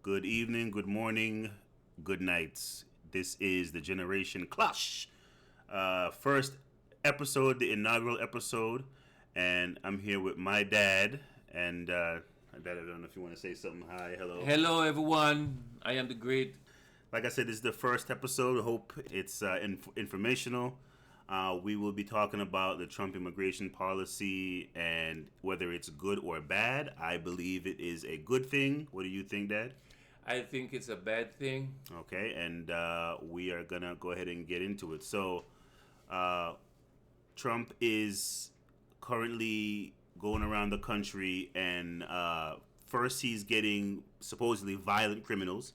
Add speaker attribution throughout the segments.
Speaker 1: Good evening, good morning, good nights. This is the Generation Clash. First episode, the inaugural episode, and I'm here with my dad. And my dad, I don't know if you want to say something. Hi, hello.
Speaker 2: Hello, everyone. I am the great.
Speaker 1: Like I said, this is the first episode. I hope it's informational. We will be talking about the Trump immigration policy and whether it's good or bad. I believe it is a good thing. What do you think, Dad?
Speaker 2: I think it's a bad thing.
Speaker 1: Okay, and we are gonna go ahead and get into it. So, Trump is currently going around the country, and first he's getting supposedly violent criminals,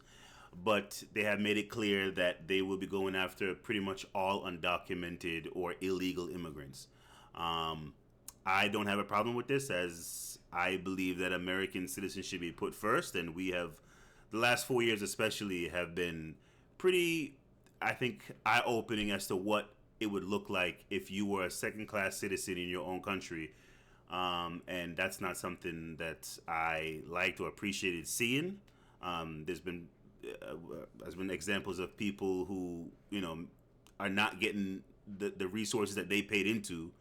Speaker 1: but they have made it clear that they will be going after pretty much all undocumented or illegal immigrants. I don't have a problem with this, as I believe that American citizens should be put first, and we have the last 4 years especially have been pretty, I think, eye-opening as to what it would look like if you were a second-class citizen in your own country. And that's not something that I liked or appreciated seeing. There's been examples of people who are not getting the resources that they paid into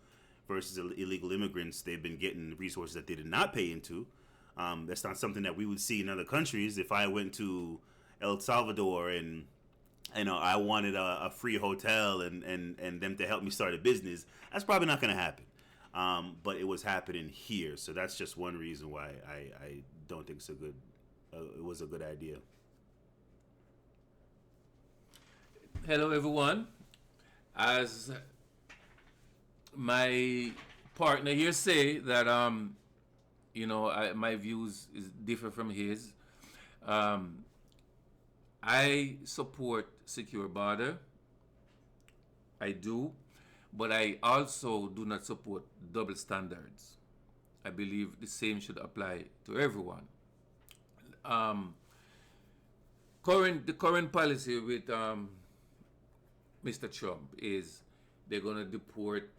Speaker 1: versus illegal immigrants. They've been getting resources that they did not pay into. That's not something that we would see in other countries. If I went to El Salvador and I wanted a free hotel and them to help me start a business, that's probably not going to happen. But it was happening here, so that's just one reason why I don't think it's a good. It was a good idea.
Speaker 2: Hello, everyone. As my partner here say that my views is differ from his. I support secure border. I do, but I also do not support double standards. I believe the same should apply to everyone. The current policy with Mr. Trump is they're gonna deport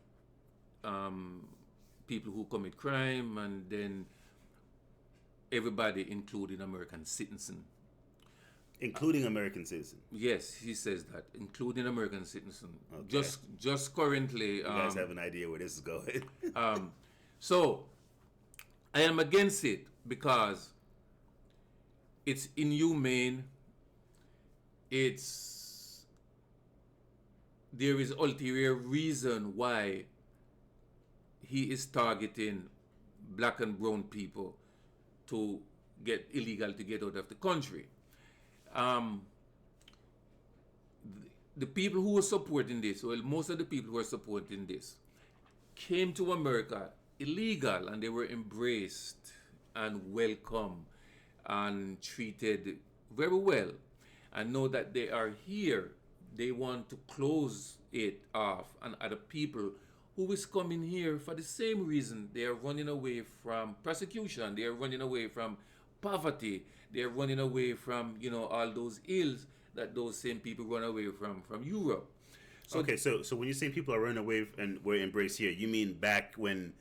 Speaker 2: people who commit crime, and then everybody, including American citizen.
Speaker 1: Including American citizens.
Speaker 2: Yes, he says that, including American citizen.
Speaker 1: Okay.
Speaker 2: Just currently.
Speaker 1: You guys have an idea where this is going.
Speaker 2: So I am against it because it's inhumane. There is ulterior reason why he is targeting black and brown people to get illegal to get out of the country. The people who were supporting this, well, most of the people who are supporting this, came to America illegal, and they were embraced and welcomed and treated very well. And now that they are here, they want to close it off, and other people who is coming here for the same reason. They are running away from persecution. They are running away from poverty. They are running away from all those ills that those same people run away from Europe.
Speaker 1: So okay, so when you say people are running away and were embraced here, you mean back when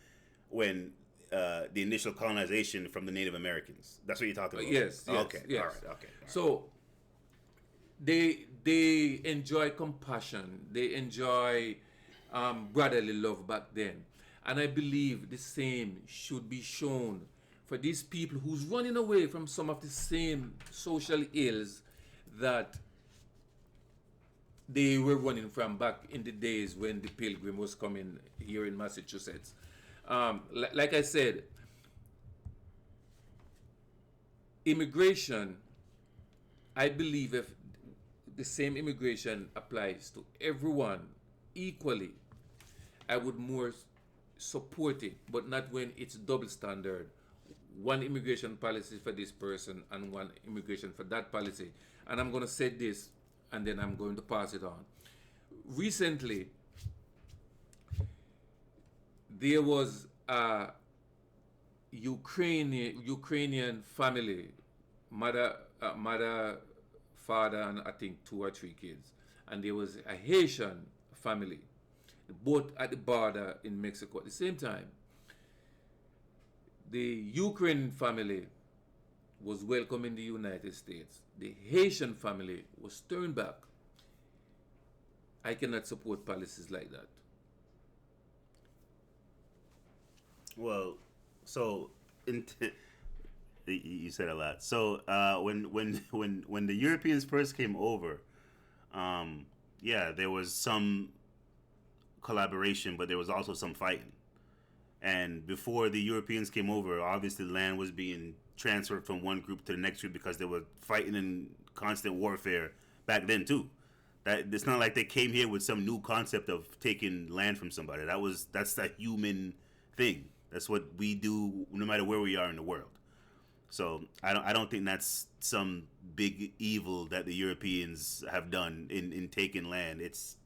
Speaker 1: the initial colonization from the Native Americans? That's what you're talking about.
Speaker 2: Yes.
Speaker 1: Okay.
Speaker 2: Yes.
Speaker 1: All right. Okay. All right.
Speaker 2: So they enjoy compassion. They enjoy brotherly love back then, and I believe the same should be shown for these people who's running away from some of the same social ills that they were running from back in the days when the Pilgrim was coming here in Massachusetts. Like I said, immigration, I believe if the same immigration applies to everyone equally, I would more support it, but not when it's double standard. One immigration policy for this person and one immigration for that policy. And I'm going to say this, and then I'm going to pass it on. Recently, there was a Ukrainian family, mother, father, and I think 2 or 3 kids, and there was a Haitian family, both at the border in Mexico at the same time. The Ukraine family was welcome in the United States. The Haitian family was turned back. I cannot support policies like that.
Speaker 1: Well, so in you said a lot. So when the Europeans first came over, yeah, there was some collaboration, but there was also some fighting. And before the Europeans came over, obviously land was being transferred from one group to the next group because they were fighting in constant warfare back then too. That it's not like they came here with some new concept of taking land from somebody. That's a human thing. That's what we do no matter where we are in the world. So I don't think that's some big evil that the Europeans have done in taking land. It's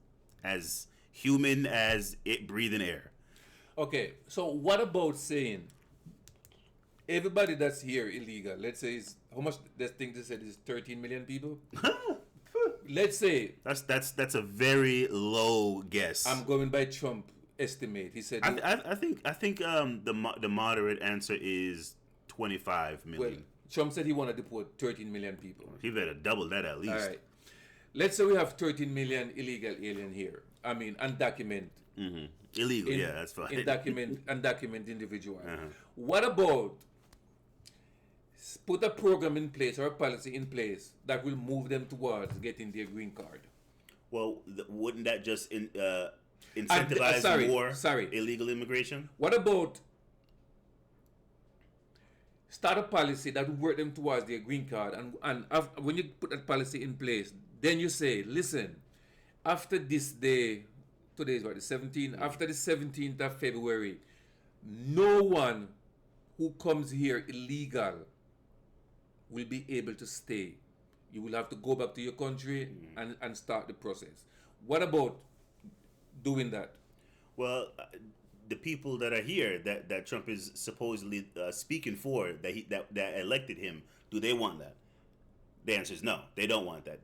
Speaker 1: as human as it breathing air.
Speaker 2: Okay, so what about saying everybody that's here illegal? Let's say how much this thing they said is 13 million people. Let's say
Speaker 1: That's a very low guess.
Speaker 2: I'm going by Trump estimate. He said
Speaker 1: I think the moderate answer is 25
Speaker 2: well,
Speaker 1: million.
Speaker 2: Trump said he wanted to deport 13 million people.
Speaker 1: He better double that at least.
Speaker 2: All right. Let's say we have 13 million illegal alien here. I mean, undocumented.
Speaker 1: Illegal, yeah, that's fine.
Speaker 2: Undocumented individual. What about put a program in place or a policy in place that will move them towards getting their green card?
Speaker 1: Well, wouldn't that just incentivize more illegal immigration?
Speaker 2: What about start a policy that will work them towards their green card, and when you put that policy in place, then you say, listen, after this day, today is what, the 17th, after the 17th of February, no one who comes here illegal will be able to stay. You will have to go back to your country and start the process. What about doing that?
Speaker 1: Well, the people that are here that Trump is supposedly speaking for, that elected him, do they want that? The answer is no. They don't want that.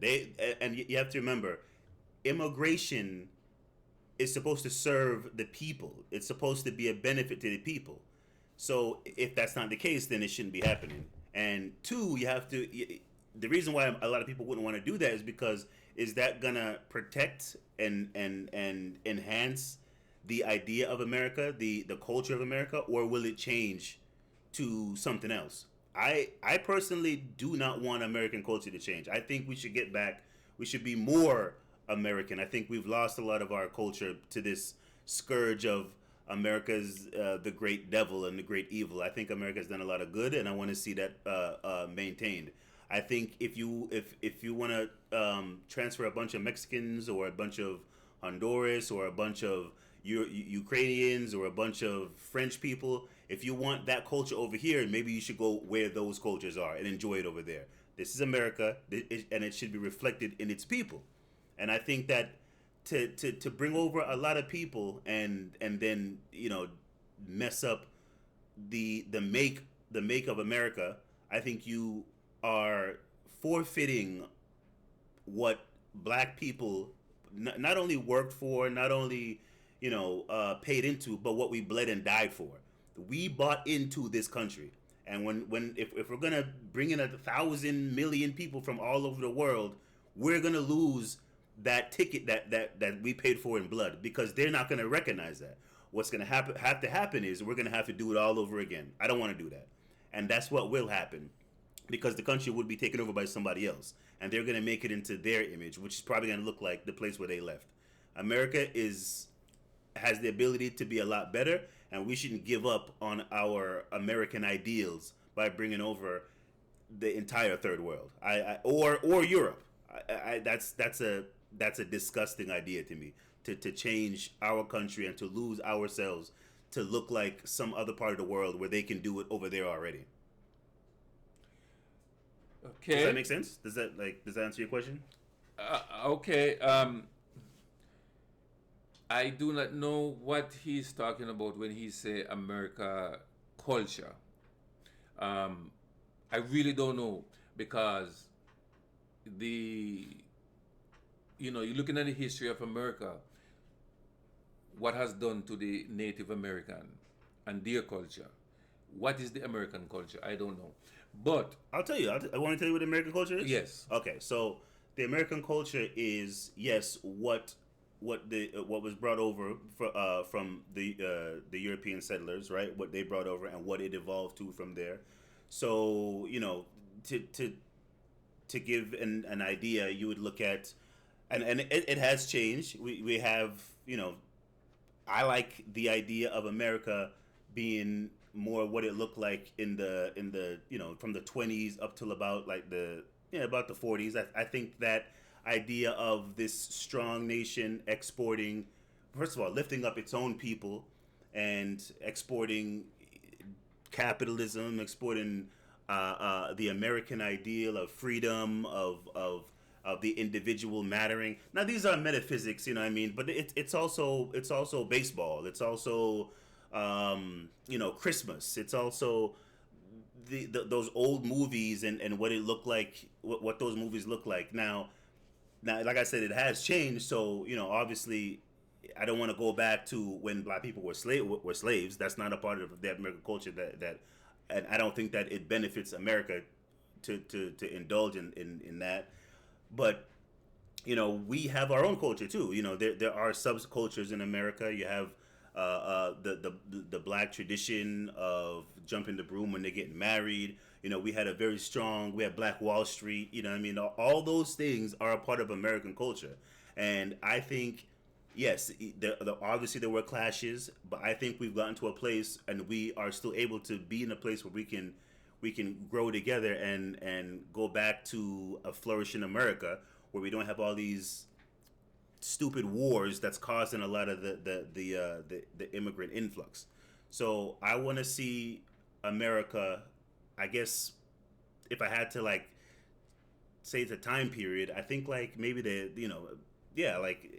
Speaker 1: And you have to remember, immigration is supposed to serve the people. It's supposed to be a benefit to the people. So if that's not the case, then it shouldn't be happening. And two, you have to. The reason why a lot of people wouldn't want to do that is because is that gonna protect and enhance the idea of America, the culture of America, or will it change to something else? I personally do not want American culture to change. I think we should get back. We should be more American. I think we've lost a lot of our culture to this scourge of America's the great devil and the great evil. I think America's done a lot of good, and I want to see that maintained. I think if you want to transfer a bunch of Mexicans or a bunch of Honduras or a bunch of Ukrainians or a bunch of French people, if you want that culture over here, maybe you should go where those cultures are and enjoy it over there. This is America, and it should be reflected in its people. And I think that to bring over a lot of people and then mess up the make of America, I think you are forfeiting what black people not only worked for, not only paid into, but what we bled and died for. We bought into this country, and if we're gonna bring in 1,000 million people from all over the world, we're gonna lose that ticket that we paid for in blood, because they're not gonna recognize that. What's gonna have to happen is we're gonna have to do it all over again. I don't want to do that, and that's what will happen, because the country would be taken over by somebody else, and they're gonna make it into their image, which is probably gonna look like the place where they left. America has the ability to be a lot better, and we shouldn't give up on our American ideals by bringing over the entire third world, or Europe. That's a disgusting idea to me, to change our country and to lose ourselves to look like some other part of the world where they can do it over there already.
Speaker 2: Okay.
Speaker 1: Does that make sense? Does that answer your question?
Speaker 2: Okay. I do not know what he's talking about when he say America culture. I really don't know, because you're looking at the history of America, what has done to the Native American and their culture. What is the American culture? I don't know. But
Speaker 1: I'll tell you. I want to tell you what American culture is.
Speaker 2: yes,
Speaker 1: Okay, so the American culture is, yes, what was brought over from the European settlers, right? What they brought over and what it evolved to from there. So to give an idea, you would look at, and it has changed. We have, I like the idea of America being more what it looked like in the from the 20s up till about like the about the 40s. I think that idea of this strong nation exporting, first of all, lifting up its own people and exporting capitalism, exporting the American ideal of freedom, of the individual mattering. Now these are metaphysics, you know what I mean, but it's also baseball. It's also Christmas. It's also those old movies and what it looked like, what those movies look like. Now, like I said, it has changed. So obviously, I don't want to go back to when black people were slaves. That's not a part of the American culture. And I don't think that it benefits America to indulge in that. But we have our own culture too. There are subcultures in America. You have the black tradition of jumping the broom when they get married. We had a very strong. We had Black Wall Street. You know, what I mean, all those things are a part of American culture, and I think. Yes, obviously there were clashes, but I think we've gotten to a place, and we are still able to be in a place where we can grow together and go back to a flourishing America where we don't have all these stupid wars that's causing a lot of the immigrant influx. So I want to see America. I guess if I had to like say it's a time period, I think like maybe yeah, like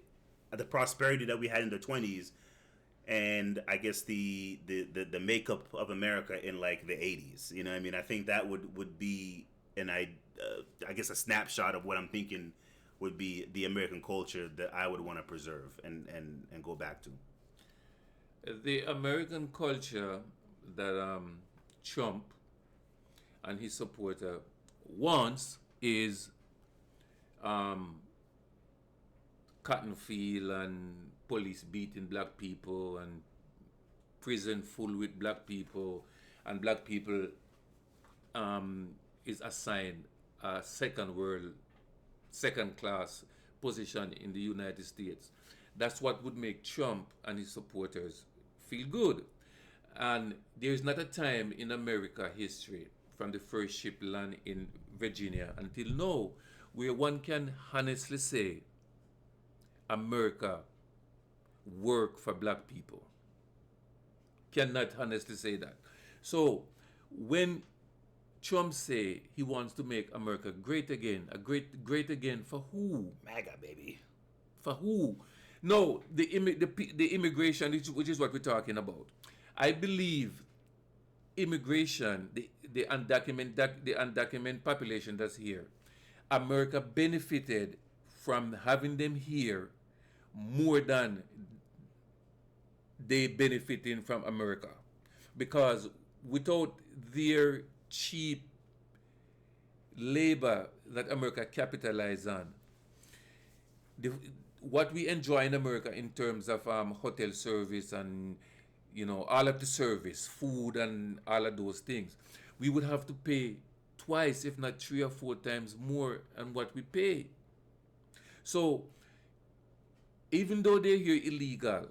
Speaker 1: the prosperity that we had in the 20s, and I guess the makeup of America in like the 80s. You know what I mean? I think that would be I guess a snapshot of what I'm thinking would be the American culture that I would want to preserve and go back to.
Speaker 2: the American culture that Trump and his supporter wants is um, cotton field and police beating black people and prison full with black people, and black people um, is assigned a second class position in the United States. That's what would make Trump and his supporters feel good. And there's not a time in America history from the first ship land in Virginia until now where one can honestly say America work for black people. Cannot honestly say that. So when Trump say he wants to make America great again, great again for who?
Speaker 1: MAGA baby.
Speaker 2: For who? No, the immigration, which is what we're talking about. I believe immigration, the undocumented population that's here, America benefited from having them here more than they benefiting from America, because without their cheap labor that America capitalized on, the, what we enjoy in America in terms of hotel service and all of the service, food and all of those things, we would have to pay twice, if not 3 or 4 times more than what we pay. So even though they're here illegal,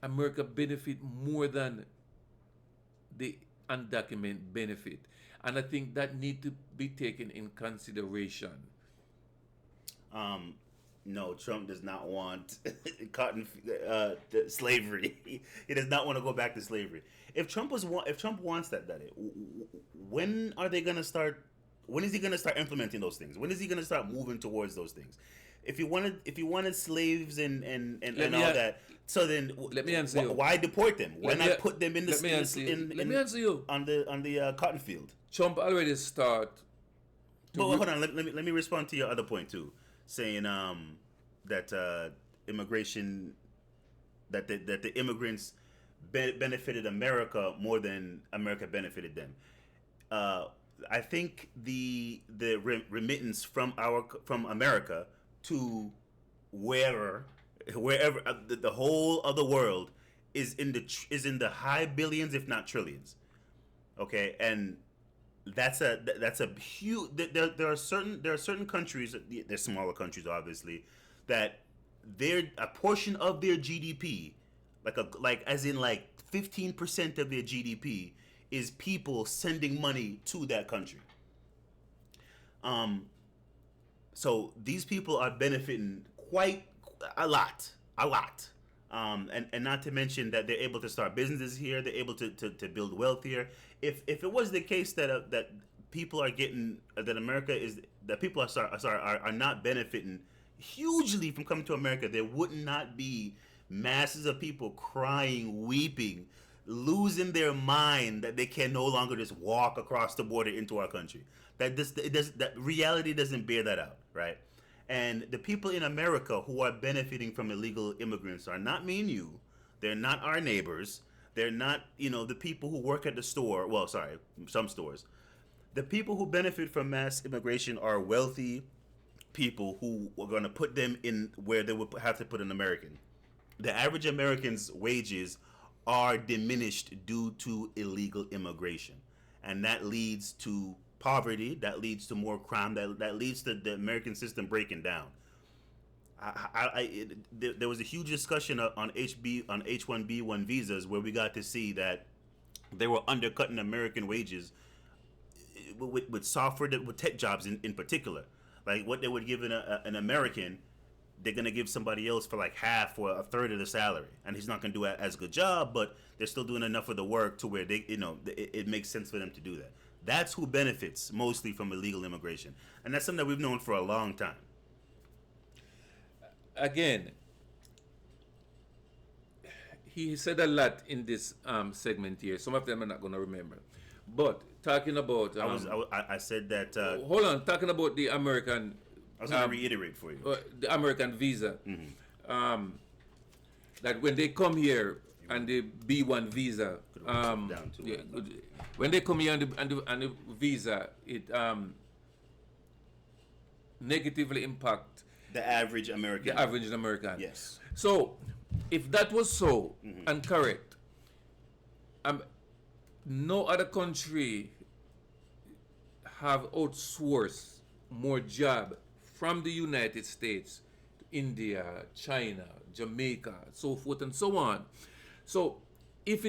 Speaker 2: America benefit more than the undocumented benefit, and I think that need to be taken in consideration.
Speaker 1: Um, no, Trump does not want cotton slavery. He does not want to go back to slavery. If Trump wants that when are they gonna start? When is he gonna start implementing those things? When is he gonna start moving towards those things? If he wanted slaves and all that, so then
Speaker 2: Let me answer you.
Speaker 1: why deport them? Why
Speaker 2: Let me-
Speaker 1: not put them in the
Speaker 2: let me answer you. Let me answer you.
Speaker 1: on the cotton field?
Speaker 2: Trump already start to
Speaker 1: But hold on, let me respond to your other point too, saying that immigration, that the immigrants benefited America more than America benefited them. Uh, I think the remittance from America to wherever the whole of the world is in the high billions, if not trillions. Okay, and that's a huge. There are certain countries. There's smaller countries, obviously, that a portion of their GDP, like as in like 15% of their GDP, is people sending money to that country. Um, so these people are benefiting quite a lot. And not to mention that they're able to start businesses here. They're able to build wealth here. If it was the case that people are getting that America is that people are not benefiting hugely from coming to America, there would not be masses of people crying, weeping, losing their mind that they can no longer just walk across the border into our country. That reality doesn't bear that out, right? And the people in America who are benefiting from illegal immigrants are not me and you. They're not our neighbors. They're not, the people who work at the store. Well, sorry, some stores. The people who benefit from mass immigration are wealthy people who are going to put them in where they would have to put an American. The average American's wages are diminished due to illegal immigration. And that leads to poverty, that leads to more crime, that leads to the American system breaking down. There was a huge discussion on H1B1 visas where we got to see that they were undercutting American wages with software, with tech jobs in particular. Like what they would give an American, they're gonna give somebody else for like half or a third of the salary, and he's not gonna do as good job, but they're still doing enough of the work to where it makes sense for them to do that. That's who benefits mostly from illegal immigration, and that's something that we've known for a long time.
Speaker 2: Again, he said a lot in this segment here. Some of them I'm not going to remember. But talking about...
Speaker 1: I said that...
Speaker 2: hold on. Talking about the American...
Speaker 1: I was going to reiterate for you.
Speaker 2: The American visa. Mm-hmm. That when they come here and the B1 visa... when they come here and the visa, it negatively impact...
Speaker 1: The average American.
Speaker 2: The average American.
Speaker 1: Yes.
Speaker 2: So, if that was so and correct, no other country have outsourced more job from the United States to India, China, Jamaica, so forth and so on. So, if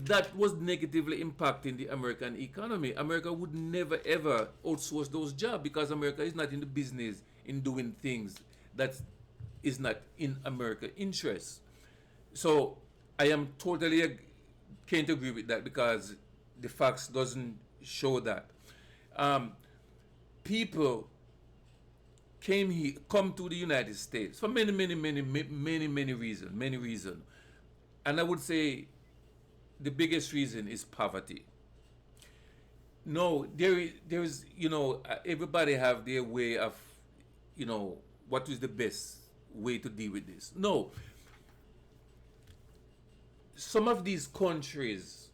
Speaker 2: that was negatively impacting the American economy, America would never ever outsource those jobs because America is not in the business in doing things that is not in America's interest. So I am totally can't agree with that because the facts doesn't show that. People come to the United States for many reasons. And I would say the biggest reason is poverty. No, there is, everybody have their way of, what is the best way to deal with this. No. Some of these countries,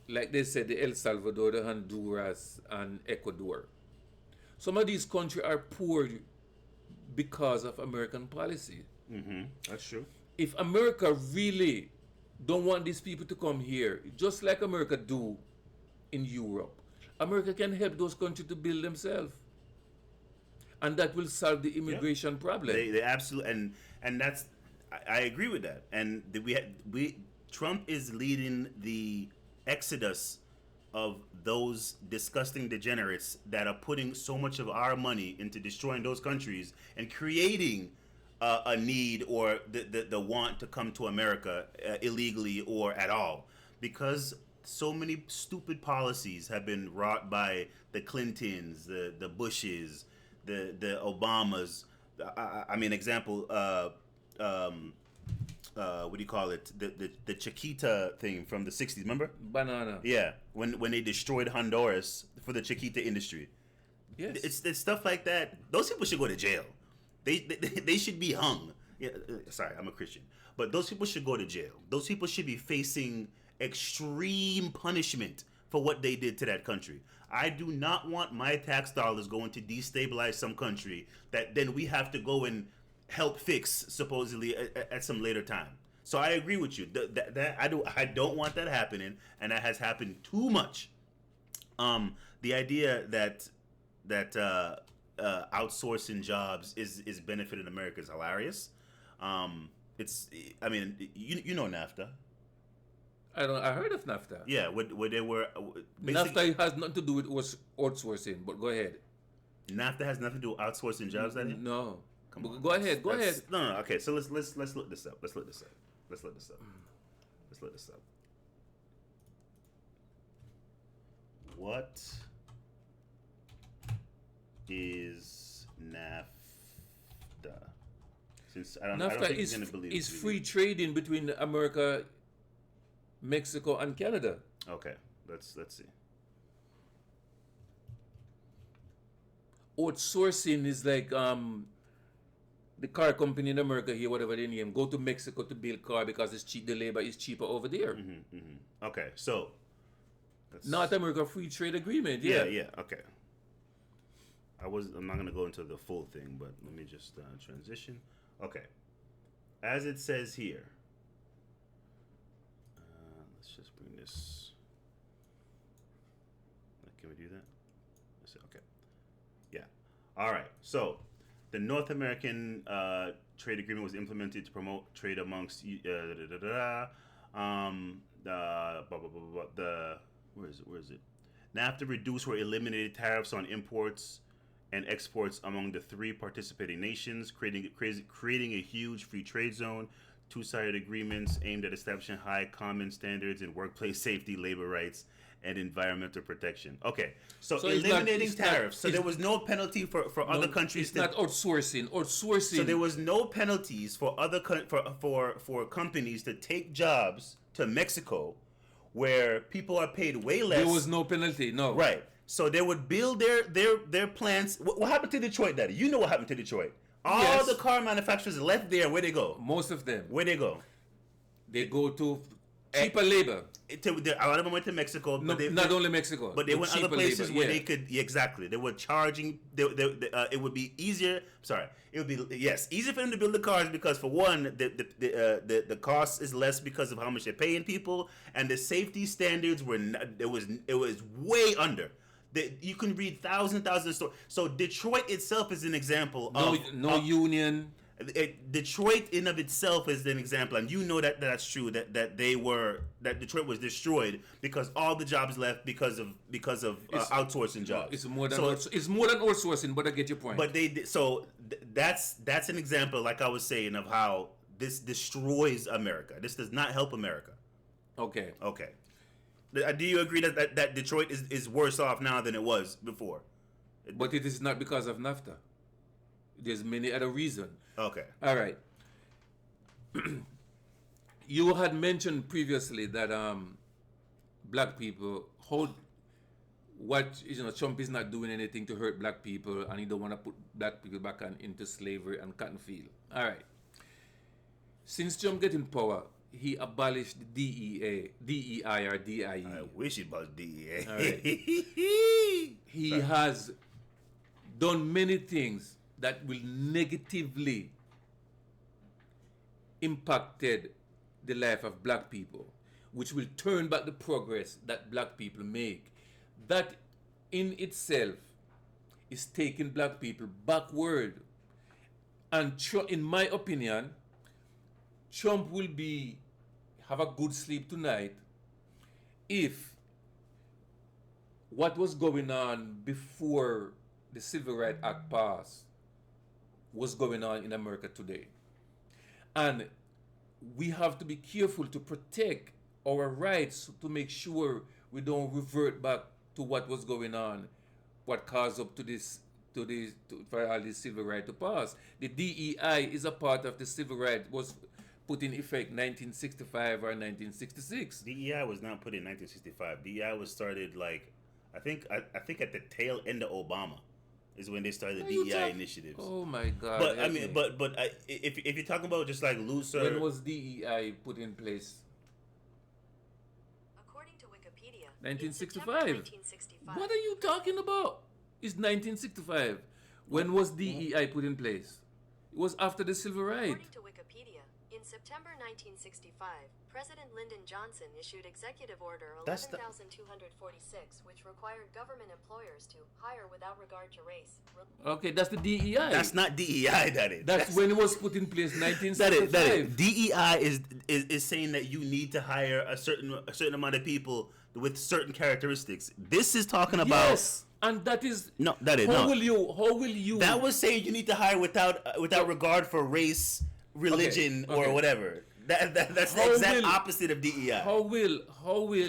Speaker 2: like they said, the El Salvador, the Honduras, and Ecuador, some of these countries are poor because of American policy.
Speaker 1: Mm-hmm. That's true.
Speaker 2: If America really don't want these people to come here, just like America do in Europe, America can help those countries to build themselves. And that will solve the immigration problem.
Speaker 1: They absolutely, and that's, I agree with that. And Trump is leading the exodus of those disgusting degenerates that are putting so much of our money into destroying those countries and creating a need or the want to come to America illegally or at all, because so many stupid policies have been wrought by the Clintons, the Bushes, the Obamas. I mean, example, what do you call it? The Chiquita thing from the 60s, remember?
Speaker 2: Banana.
Speaker 1: Yeah, when they destroyed Honduras for the Chiquita industry.
Speaker 2: Yes.
Speaker 1: It's stuff like that. Those people should go to jail. They should be hung. Yeah, sorry, I'm a Christian. But those people should go to jail. Those people should be facing extreme punishment for what they did to that country. I do not want my tax dollars going to destabilize some country that then we have to go and help fix supposedly at some later time. So I agree with you. I don't want that happening, and that has happened too much. The idea that outsourcing jobs is benefiting America is hilarious. It's I mean you know NAFTA.
Speaker 2: I heard of NAFTA.
Speaker 1: Yeah, where they were
Speaker 2: NAFTA has nothing to do with outsourcing, but go ahead.
Speaker 1: NAFTA has nothing to do with outsourcing jobs. That
Speaker 2: No.
Speaker 1: Come on.
Speaker 2: Go ahead. Go ahead.
Speaker 1: No. Okay. So let's look this up. Let's look this up. What is NAFTA? Since I don't
Speaker 2: NAFTA
Speaker 1: think he's gonna believe
Speaker 2: is
Speaker 1: it.
Speaker 2: free trading between America, Mexico, and Canada.
Speaker 1: Okay. Let's see.
Speaker 2: Outsourcing is like the car company in America here, whatever they name, go to Mexico to build car because it's cheap. The labor is cheaper over there.
Speaker 1: Okay. So.
Speaker 2: North America Free Trade Agreement.
Speaker 1: Yeah.
Speaker 2: Yeah.
Speaker 1: Okay. I'm not gonna go into the full thing, but let me just transition. Okay. As it says here. Let's just bring this. Can we do that? Let's see. Okay. Yeah. All right. So, the North American trade agreement was implemented to promote trade amongst where is it? NAFTA reduced or eliminated tariffs on imports and exports among the three participating nations, creating a huge free trade zone. Two-sided agreements aimed at establishing high common standards in workplace safety, labor rights, and environmental protection. Okay, so eliminating tariffs. So there was no penalty for other countries.
Speaker 2: It's not outsourcing. Outsourcing.
Speaker 1: So there was no penalties for for companies to take jobs to Mexico, where people are paid way less.
Speaker 2: There was no penalty. No.
Speaker 1: Right. So they would build their plants. What happened to Detroit, Daddy? You know what happened to Detroit. All the car manufacturers left there. Where they go?
Speaker 2: Most of them.
Speaker 1: Where they go?
Speaker 2: They go to cheaper labor.
Speaker 1: A lot of them went to Mexico.
Speaker 2: No, not only Mexico.
Speaker 1: But they went other places
Speaker 2: labor,
Speaker 1: where they could. Yeah, exactly. They were charging. It would be easier. Sorry. It would be easier for them to build the cars because for one, the cost is less because of how much they're paying people, and the safety standards were it was way under. You can read thousands of stories. So Detroit itself is an example of
Speaker 2: union.
Speaker 1: Detroit in of itself is an example, and you know that's true. That Detroit was destroyed because all the jobs left because of outsourcing jobs.
Speaker 2: It's more than outsourcing, but I get your point.
Speaker 1: But that's an example, like I was saying, of how this destroys America. This does not help America.
Speaker 2: Okay.
Speaker 1: Do you agree that Detroit is worse off now than it was before?
Speaker 2: But it is not because of NAFTA. There's many other reasons.
Speaker 1: Okay.
Speaker 2: All right. You had mentioned previously that black people Trump is not doing anything to hurt black people, and he don't want to put black people back into slavery and cotton field. All right. Since Trump get in power, he abolished the DEI or DIE.
Speaker 1: I wish he abolished DEA.
Speaker 2: All right. He has done many things that will negatively impacted the life of black people, which will turn back the progress that black people make. That in itself is taking black people backward. And in my opinion, Trump will have a good sleep tonight if what was going on before the Civil Rights Act passed was going on in America today. And we have to be careful to protect our rights to make sure we don't revert back to what was going on, what caused up for all this civil right to pass. The DEI is a part of the civil right, was put in effect 1965 or 1966.
Speaker 1: DEI was not put in 1965. DEI was started I think at the tail end of Obama is when they started the DEI initiatives.
Speaker 2: Oh my God!
Speaker 1: But I mean, but if you're talking about just like looser,
Speaker 2: when was DEI put in place?
Speaker 3: According to Wikipedia,
Speaker 2: 1965. What are you talking about? It's 1965. When was DEI put in place? It was after the Civil Rights.
Speaker 3: According to Wikipedia, in September 1965, President Lyndon Johnson issued Executive Order
Speaker 1: That's the-
Speaker 3: 11,246, which required government employers to hire without regard to race.
Speaker 2: Okay, that's the DEI.
Speaker 1: That's not DEI, that is.
Speaker 2: That's when it was put in place,
Speaker 1: That
Speaker 2: 1965.
Speaker 1: is. DEI is saying that you need to hire a certain amount of people with certain characteristics. This is talking about
Speaker 2: Yes, and that is.
Speaker 1: no, that is
Speaker 2: How
Speaker 1: no.
Speaker 2: will you?
Speaker 1: That was saying you need to hire without regard for race, religion,
Speaker 2: Okay.
Speaker 1: or whatever. That's the
Speaker 2: How
Speaker 1: exact
Speaker 2: will-
Speaker 1: opposite of DEI.
Speaker 2: How will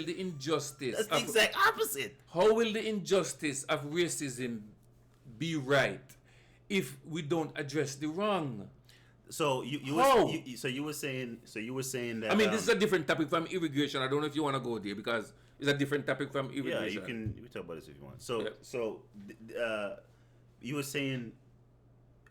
Speaker 2: the injustice?
Speaker 1: That's the
Speaker 2: of-
Speaker 1: exact opposite.
Speaker 2: How will the injustice of racism be right if we don't address the wrong?
Speaker 1: So you
Speaker 2: How?
Speaker 1: were saying that
Speaker 2: I mean, this is a different topic from immigration. I don't know if you want to go there because it's a different topic from immigration.
Speaker 1: yeah, you can talk about this if you want. So
Speaker 2: Yeah.
Speaker 1: you were saying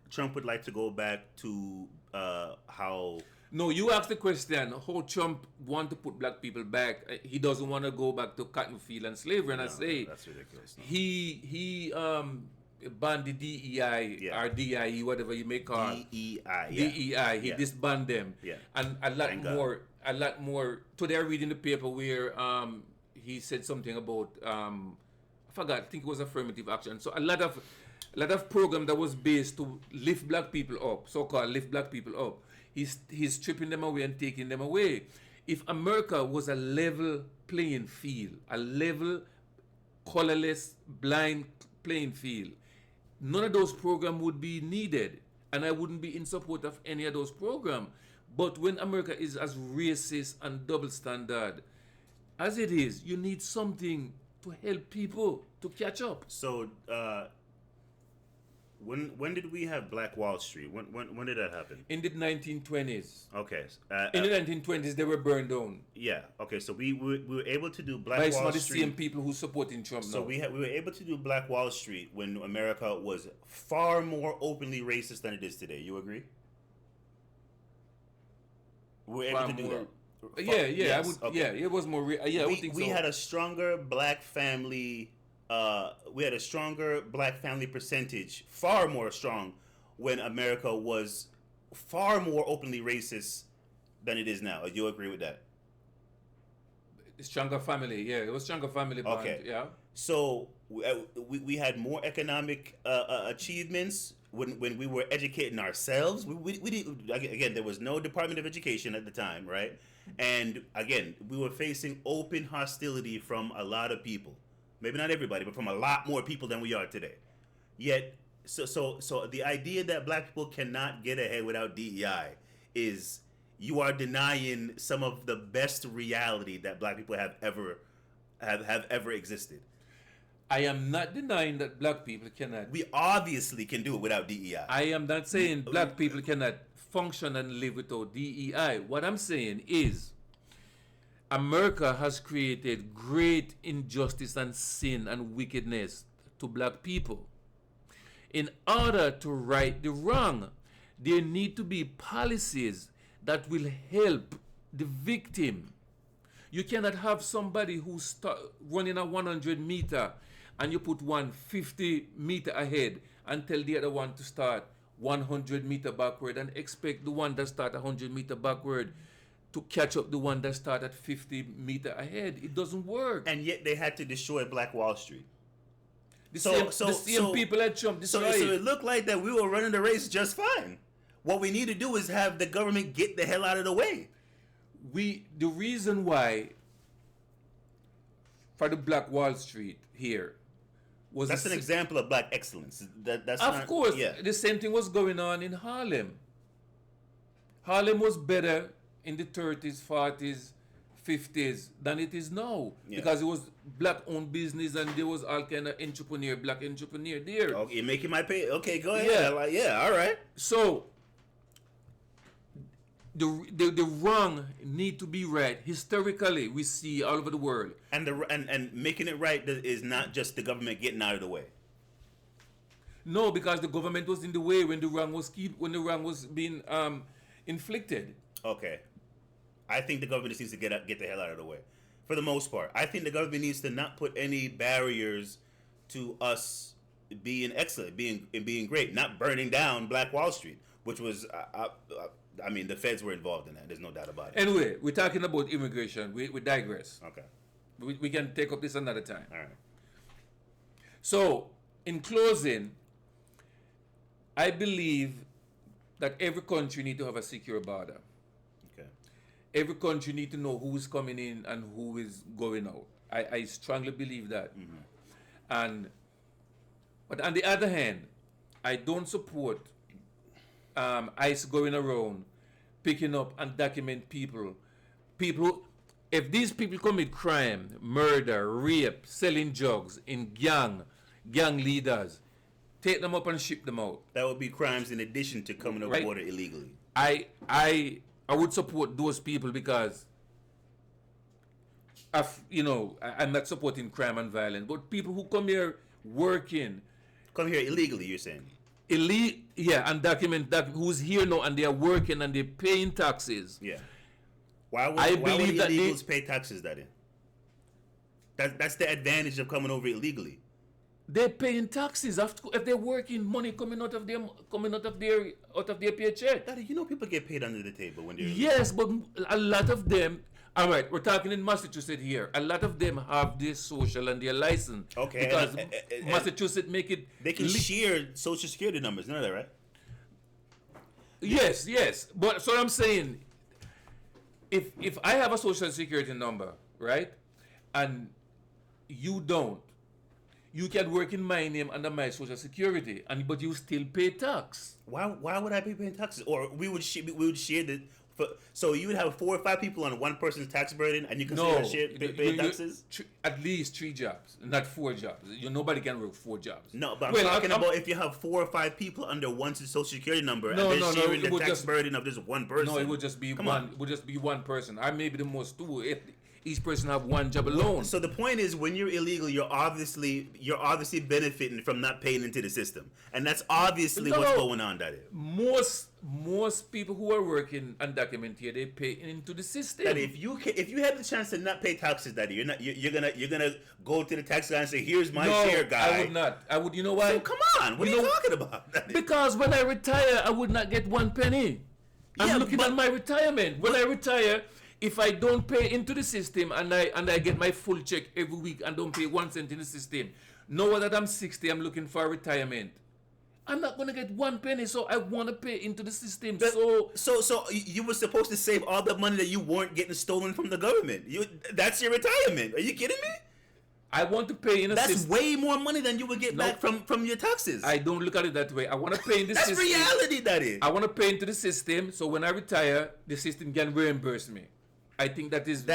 Speaker 1: Trump would like to go back to how.
Speaker 2: No, you asked the question how Trump want to put black people back. He doesn't want to go back to cotton field and slavery. And I
Speaker 1: No,
Speaker 2: say
Speaker 1: that's ridiculous. No.
Speaker 2: he banned the DEI
Speaker 1: Yeah.
Speaker 2: or DIE, whatever you may call it.
Speaker 1: DEI.
Speaker 2: DEI. He
Speaker 1: Yeah.
Speaker 2: disbanded them.
Speaker 1: Yeah.
Speaker 2: And
Speaker 1: Thank God.
Speaker 2: a lot more. Today I read in the paper where he said something about I forgot. I think it was affirmative action. So a lot of program that was based to lift black people up, so-called lift black people up. He's stripping them away and taking them away. If America was a level playing field, a level, colorless, blind playing field, none of those programs would be needed, and I wouldn't be in support of any of those programs. But when America is as racist and double standard as it is, you need something to help people to catch up.
Speaker 1: So when did we have Black Wall Street? When did that happen?
Speaker 2: In the 1920s.
Speaker 1: Okay.
Speaker 2: In the 1920s, they were burned down
Speaker 1: Yeah. Okay. So we were able to do Black
Speaker 2: by some
Speaker 1: Wall
Speaker 2: of the
Speaker 1: Street.
Speaker 2: same people who supporting Trump
Speaker 1: So
Speaker 2: now.
Speaker 1: we were able to do Black Wall Street when America was far more openly racist than it is today. You agree? We were able
Speaker 2: Far
Speaker 1: to do
Speaker 2: more-
Speaker 1: that.
Speaker 2: Yeah,
Speaker 1: Yes,
Speaker 2: I would.
Speaker 1: okay.
Speaker 2: Yeah, it was more. I would think
Speaker 1: we
Speaker 2: so.
Speaker 1: had a stronger black family. We had a stronger black family percentage, far more strong, when America was far more openly racist than it is now. Do you agree with that?
Speaker 2: Stronger family. Yeah, it was stronger family bond.
Speaker 1: Okay.
Speaker 2: Yeah.
Speaker 1: So we had more economic achievements when we were educating ourselves. We didn't, again, there was no Department of Education at the time, right? And again, we were facing open hostility from a lot of people. Maybe not everybody, but from a lot more people than we are today. Yet, so the idea that black people cannot get ahead without DEI is you are denying some of the best reality that black people have ever existed.
Speaker 2: I am not denying that black people cannot.
Speaker 1: We obviously can do it without DEI.
Speaker 2: I am not saying black people cannot function and live without DEI. What I'm saying is America has created great injustice and sin and wickedness to black people. In order to right the wrong, there need to be policies that will help the victim. You cannot have somebody who's running a 100 meter and you put one 50 meter ahead and tell the other one to start 100 meter backward and expect the one that start 100 meter backward to catch up the one that start at 50 meter ahead. It doesn't work.
Speaker 1: And yet they had to destroy Black Wall Street.
Speaker 2: The same people at Trump
Speaker 1: So
Speaker 2: destroyed
Speaker 1: it looked like that we were running the race just fine. What we need to do is have the government get the hell out of the way.
Speaker 2: The reason why for the Black Wall Street here was
Speaker 1: That's an example of black excellence. That's
Speaker 2: of
Speaker 1: not,
Speaker 2: course,
Speaker 1: yeah.
Speaker 2: the same thing was going on in Harlem. Harlem was better in the 30s, 40s, 50s than it is now
Speaker 1: Yeah.
Speaker 2: because it was black-owned business and there was all kind of black entrepreneur there.
Speaker 1: Okay, you're making my pay. Okay, go ahead.
Speaker 2: Yeah.
Speaker 1: Yeah, all right.
Speaker 2: So the wrong need to be right. Historically, we see all over the world.
Speaker 1: And making it right is not just the government getting out of the way.
Speaker 2: No, because the government was in the way when the wrong was being inflicted.
Speaker 1: Okay, I think the government just needs to get the hell out of the way. for the most part. I think the government needs to not put any barriers to us being excellent, being great, not burning down Black Wall Street, which was, I mean, the feds were involved in that. There's no doubt about it.
Speaker 2: Anyway, we're talking about immigration. We digress.
Speaker 1: Okay.
Speaker 2: We can take up this another time.
Speaker 1: All right.
Speaker 2: So, in closing, I believe that every country need to have a secure border.
Speaker 1: Okay.
Speaker 2: Every country need to know who is coming in and who is going out. I strongly believe that. But on the other hand, I don't support ICE going around picking up and document people. If these people commit crime, murder, rape, selling drugs in gang leaders, take them up and ship them out.
Speaker 1: That would be crimes in addition to coming over the border illegally.
Speaker 2: I would support those people because I'm not supporting crime and violence, but people who come here working.
Speaker 1: Come here illegally, you're saying?
Speaker 2: And document who's here now and they are working and they're paying taxes.
Speaker 1: Yeah. Why would illegals pay taxes, Daddy? That's the advantage of coming over illegally.
Speaker 2: They're paying taxes if they're working, money coming out of their paycheck.
Speaker 1: Daddy, you know people get paid under the table when they're
Speaker 2: yes, but a lot of them. All right, we're talking in Massachusetts here. A lot of them have their social and their license.
Speaker 1: Okay.
Speaker 2: Because Massachusetts make it.
Speaker 1: They can share social security numbers. None of that, right?
Speaker 2: Yes. But so I'm saying, if I have a social security number, right, and you don't, you can work in my name under my social security, but you still pay tax.
Speaker 1: Why would I be paying taxes? Or we would share the. So you would have 4 or 5 people on one person's tax burden, and you can pay taxes.
Speaker 2: At least 3 jobs, not 4 jobs. Nobody can work 4 jobs.
Speaker 1: No, but I'm talking about if you have 4 or 5 people under one social security number, and they're sharing the tax burden of just one person.
Speaker 2: No, it would just be one. It would just be one person. I may be the most 2 if each person have one job alone.
Speaker 1: So the point is, when you're illegal, you're obviously benefiting from not paying into the system, and that's obviously what's going on. That is
Speaker 2: most people who are working undocumented here, they pay into the system.
Speaker 1: That if you have the chance to not pay taxes, Daddy, you're gonna go to the tax guy and say, "Here's my share, guy."
Speaker 2: I would not. I would. You know why?
Speaker 1: So come on, what are you talking about? Daddy?
Speaker 2: Because when I retire, I would not get 1 penny. I'm looking at my retirement. When I retire, if I don't pay into the system and I get my full check every week and don't pay 1 cent in the system, know that I'm 60, I'm looking for retirement. I'm not gonna get 1 penny, so I want to pay into the system.
Speaker 1: So you were supposed to save all the money that you weren't getting stolen from the government. That's your retirement. Are you kidding me?
Speaker 2: I want to pay in a system.
Speaker 1: That's way more money than you would get back from your taxes.
Speaker 2: I don't look at it that way. I want to pay in the system.
Speaker 1: That's reality, Daddy.
Speaker 2: I want to pay into the system, so when I retire, the system can reimburse me. I think that is.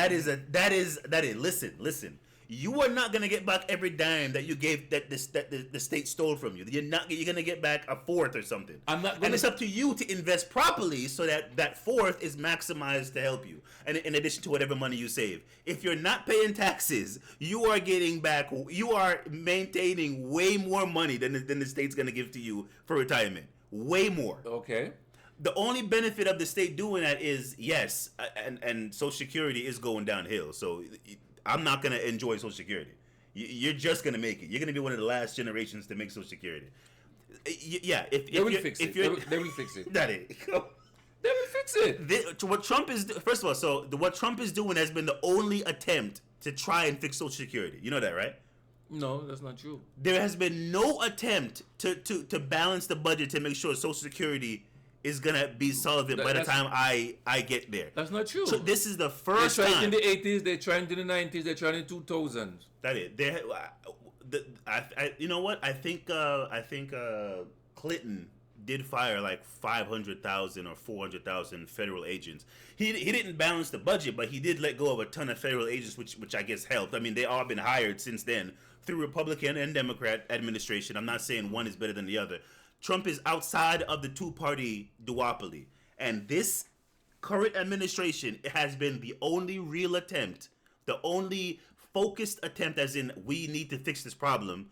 Speaker 1: Listen. You are not gonna get back every dime that you gave that the state stole from you. You're gonna get back a fourth or something.
Speaker 2: I'm not gonna,
Speaker 1: and it's up to you to invest properly so that fourth is maximized to help you. And in addition to whatever money you save, if you're not paying taxes, you are getting back. You are maintaining way more money than the state's gonna give to you for retirement. Way more.
Speaker 2: Okay.
Speaker 1: The only benefit of the state doing that is yes, and Social Security is going downhill. So I'm not gonna enjoy Social Security. You're just gonna make it. You're gonna be one of the last generations to make Social Security. Yeah,
Speaker 2: they will fix it. They will fix it.
Speaker 1: That is.
Speaker 2: They will fix it.
Speaker 1: What Trump is first of all, what Trump is doing has been the only attempt to try and fix Social Security. You know that, right?
Speaker 2: No, that's not true.
Speaker 1: There has been no attempt to balance the budget to make sure Social Security is gonna be solvent by the time I get there.
Speaker 2: That's not true.
Speaker 1: So this is the first time.
Speaker 2: They tried in the 80s, they tried in the 90s, they tried in the 2000s.
Speaker 1: That is. You know what? I think Clinton did fire like 500,000 or 400,000 federal agents. He didn't balance the budget, but he did let go of a ton of federal agents, which I guess helped. I mean, they all been hired since then through Republican and Democrat administration. I'm not saying one is better than the other. Trump is outside of the two-party duopoly. And this current administration has been the only real attempt, the only focused attempt, as in we need to fix this problem,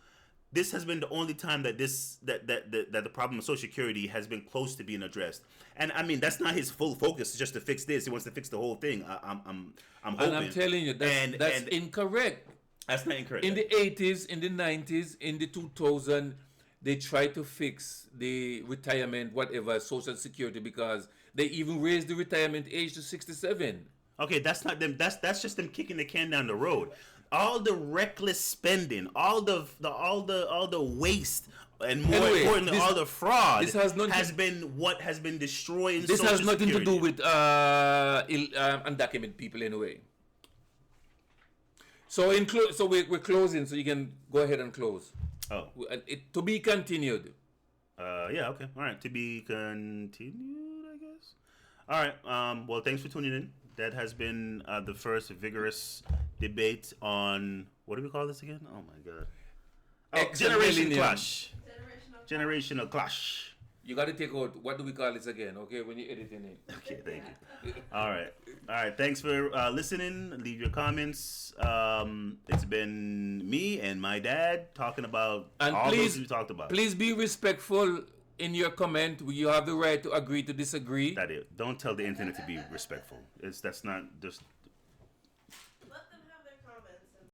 Speaker 1: this has been the only time that the problem of Social Security has been close to being addressed. And I mean, that's not his full focus, just to fix this. He wants to fix the whole thing. I'm hoping.
Speaker 2: And I'm telling you, that's incorrect.
Speaker 1: That's not incorrect.
Speaker 2: In the 80s, in the 90s, in the 2000s, they tried to fix the retirement, whatever, Social Security, because they even raised the retirement age to 67.
Speaker 1: Okay, that's not them. That's just them kicking the can down the road. All the reckless spending, all the waste, and more importantly, all the fraud has been what has been destroying.
Speaker 2: This
Speaker 1: Social
Speaker 2: has nothing
Speaker 1: Security.
Speaker 2: to do with undocumented people anyway. So so we're closing, so you can go ahead and close.
Speaker 1: Oh,
Speaker 2: To be continued.
Speaker 1: yeah, okay, all right. To be continued, I guess. All right. Well, thanks for tuning in. That has been the first vigorous debate on, what do we call this again? Oh my God. Oh, Generation Clash. Generational Clash.
Speaker 2: You got to take out, what do we call this again? Okay, when you're editing it.
Speaker 1: Okay, thank you. All right. Thanks for listening. Leave your comments. It's been me and my dad talking about all those we talked about.
Speaker 2: Please be respectful in your comment. You have the right to agree to disagree.
Speaker 1: That it. Don't tell the internet to be respectful. That's not just